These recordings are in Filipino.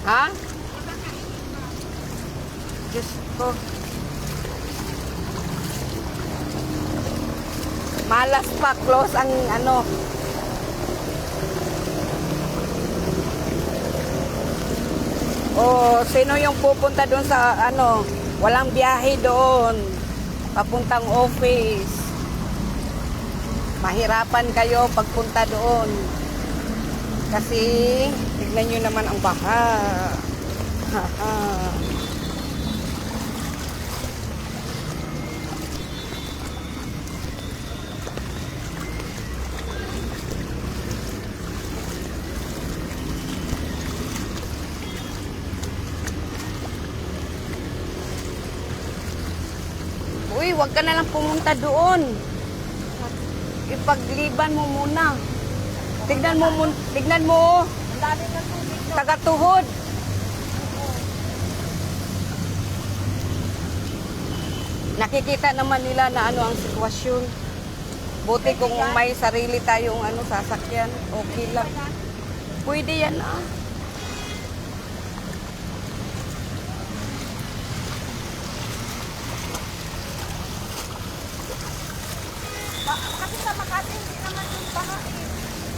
Ha? Diyos ko. Malas pa, close ang ano. Oh, sino yung pupunta doon sa ano, walang biyahe doon, papuntang office. Mahirapan kayo pagpunta doon. Kasi, tignan nyo naman ang baha. Haha. Uy, wag ka na lang pumunta doon. Ipagliban mo muna. Tignan mo. Ang dami ng tubig doon. Taga-tuhod. Nakikita naman nila na ano ang sitwasyon. Buti kung may sarili tayong ano sasakyan, okay lang. Pwede yan ah. Kasi sa Makati, hindi naman yung baha eh.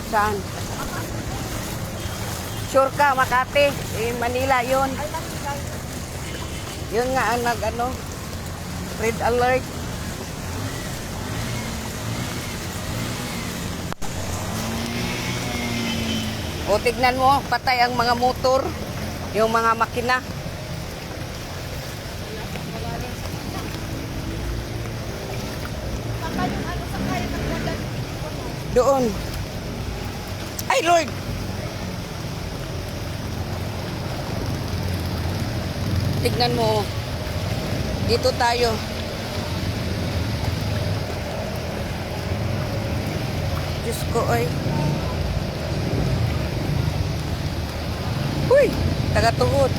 Saan? Sure ka, Makati. Eh, Manila yun. Ay, nakikay. Yun nga ang nag-ano, red alert. O tignan mo, patay ang mga motor, yung mga makina. Saka yung ano sa kaya nagdadan. Doon. Ay, Lord! Tignan mo. Dito tayo. Diyos ko, ay. Uy! Taga-tuhod.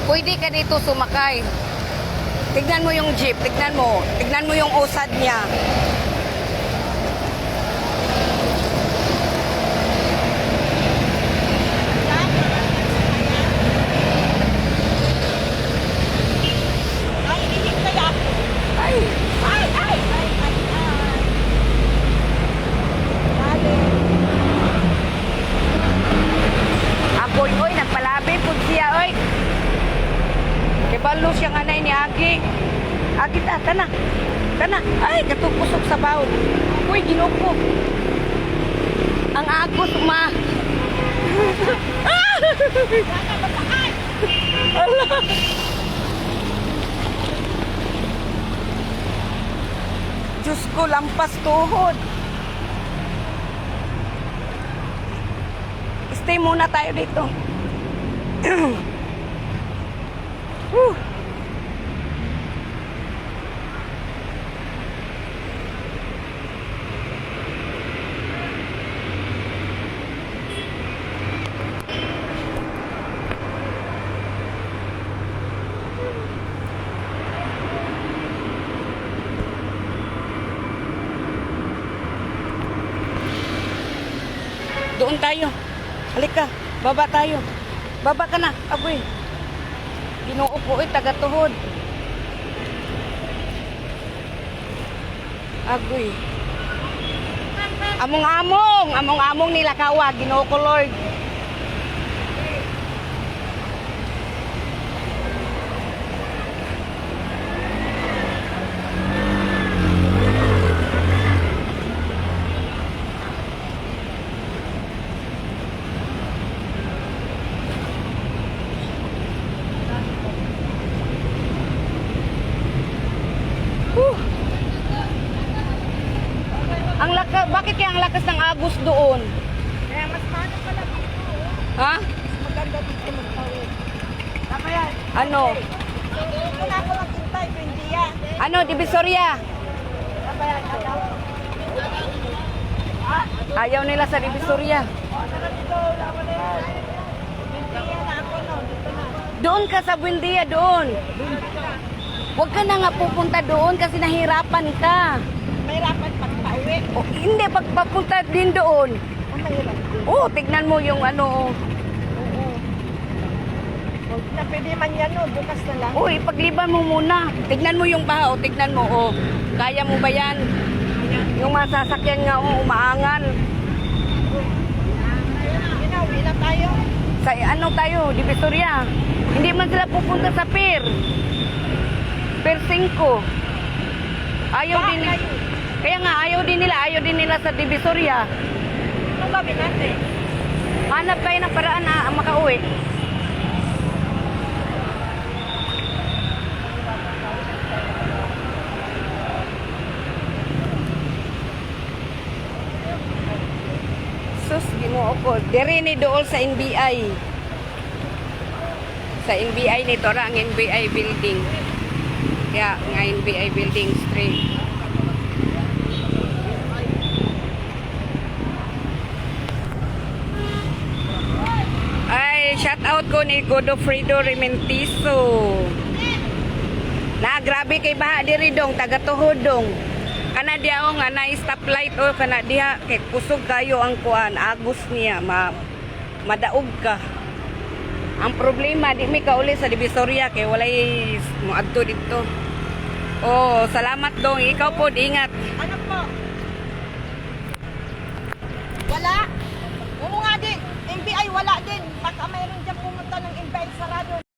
Pwede ka dito sumakay. Tignan mo yung jeep, tignan mo. Tignan mo yung usad niya. Ay, inig kaya ako. Ay, Ay! Dali. apoy, oy, nagpalabi po siya, oy. Kibalo siyang anay ni Agi. Agi ta, tana. Tana. Ay, katupusok sa bawd. Uy, ginupo. Ang agos, ma. Ala. Diyos ko, lampas tuhod. Stay muna tayo dito. Whew. Doon tayo. Halika, baba tayo. Baba ka na, aboy. Ginoo po eh, taga-tuhod. Agoy. Among-among nila kawa, Ginoo ko Lord. Bakit kaya ang lakas ng agos doon? Kaya mas paano pala dito. Ha? Maganda dito magtawid. Tama yan. Ano? Ito na ako magkintay, hindi yan. Ano, Divisoria? Tama yan. Ayaw nila sa Divisoria. Tara dito, tama na yan. Hindi yan na ako, no. Dito na. Doon ka sa Buendia, doon. Huwag ka na nga pupunta doon kasi nahirapan ka. May rapat pagpauwi. O, hindi, pagpapunta din doon. Ang mahirap. Oh, tignan mo yung ano. Oo. Huwag na pwede man yan, no? Bukas na lang. Uy, pagliban mo muna. Tignan mo yung baha, tignan mo, oh. Kaya mo ba yan? Yung masasakyan nga, oh, umaangal. Uwi na tayo. Sa ano tayo, Divisoria. Hindi man sila pupunta sa Pier. Pier 5. Ayaw din nila. Kaya nga, ayaw din nila sa Divisoria. Ano gawin natin? Hanap kayo ng paraan na makauwi. Sus, Ginoo ko. Diri ni dool sa NBI. Sa NBI nito ra ang NBI building. Kaya nga NBI building street. Ay, shout out ko ni Godofredo Rementiso. Na grabe kay baha diri dong taga Tuhudong. Kana diha nga na stoplight o kana diha kay kusog kayo ang kuan agos niya madaog ka. Ang problema di mi kauli sa Divisoria kay walay moadto dito. Oh, salamat dong. Ikaw po ingat. Ano po? Wala. Oo nga din. NBI wala din. Baka mayroon dyan pumunta ng NBI sarado